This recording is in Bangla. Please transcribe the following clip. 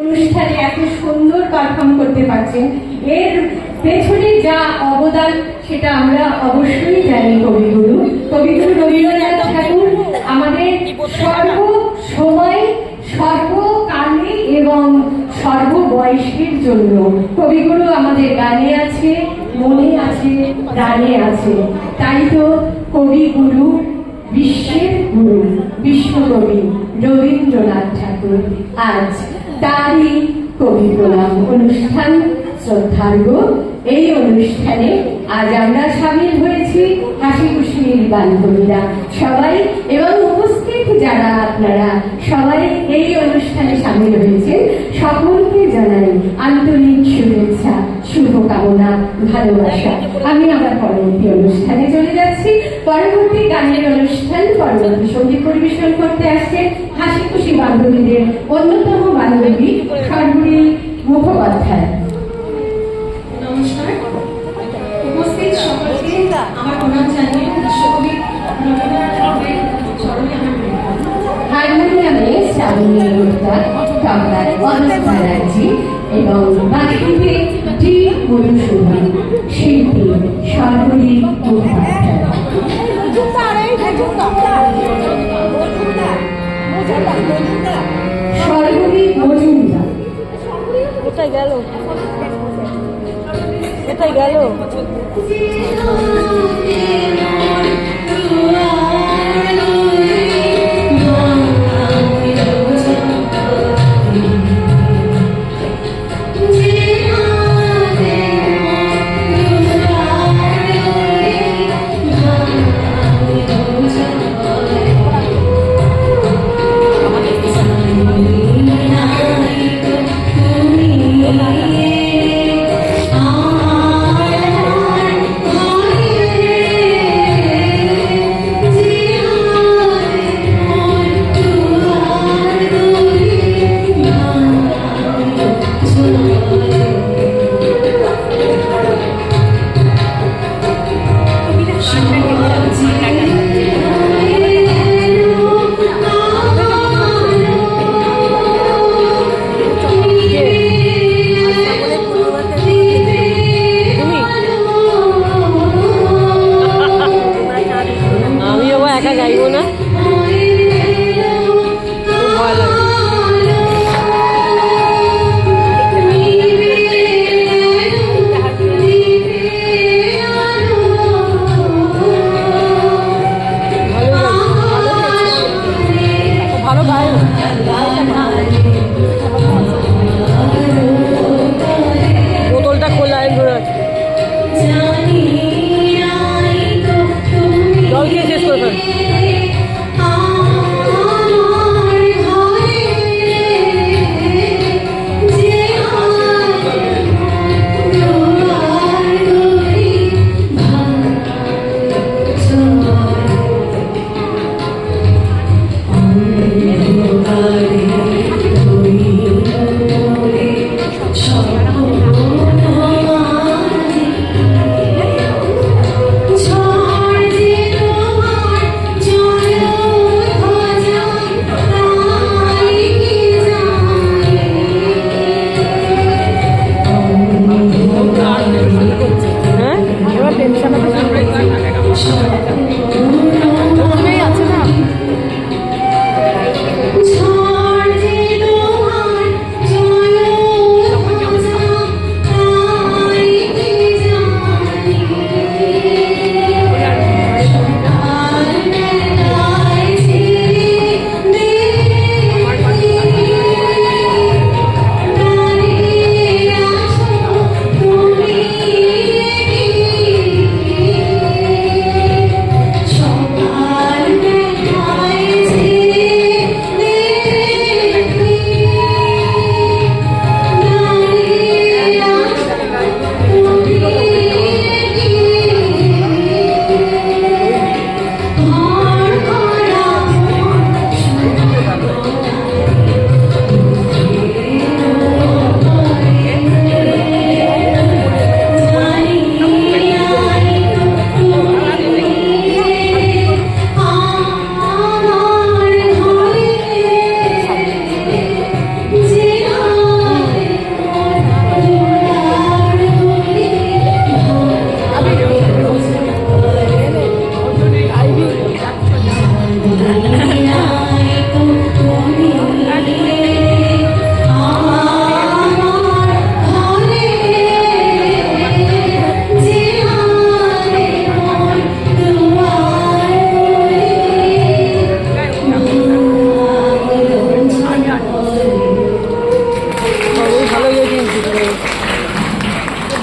অনুষ্ঠানে এত সুন্দর পারফর্ম করতে পারছেন, এর পেছনে যা অবদান সেটা আমরা অবশ্যই জানি। কবিগুরু রবীন্দ্রনাথ ঠাকুর আমাদের সর্ব সময়, সর্বকালে এবং সর্ববয়সের জন্য কবিগুরু আমাদের গানে আছে, মনে আছে, প্রাণে আছে। তাই তো কবিগুরু, বিশ্বের গুরু, বিশ্বকবি রবীন্দ্রনাথ ঠাকুর আজ তারই কবি প্রণাম অনুষ্ঠান শ্রদ্ধার্ঘ এই অনুষ্ঠানে আজ আমরা সামিল হয়েছি হাসি খুশির বান্ধবীরা সবাই, এবং উপস্থিত যারা আপনারা সবাই এই অনুষ্ঠানে সামিল হয়েছেন সকলকে জানাই আন্তরিক শুভেচ্ছা, শুভকামনা, ভালোবাসা। আমি আমার পরবর্তী অনুষ্ঠানে চলে যাচ্ছি। পরবর্তী গানের অনুষ্ঠান, পরবর্তী সঙ্গীত পরিবেশন করতে আসছে হাসি খুশি বান্ধবীদের অন্যতম বান্ধবী সর্বরী মুখোপাধ্যায়। নমস্কার, উপস্থিত সকলকে আমার প্রণাম জানিয়ে বিশ্বকবি রবীন্দ্রনাথ ঠাকুরের চরণে আমার প্রণাম। হারমোনিয়ামে শ্রাবণী গুপ্তা, তবলায় অনন্ত ব্যানার্জি এবং বাঁশিতে ডি মধুসূদন, শিল্পী সর্বরী মুখোপাধ্যায়। সর্বরী মজুমদার। কোথায় গেল? কোথায় গেল?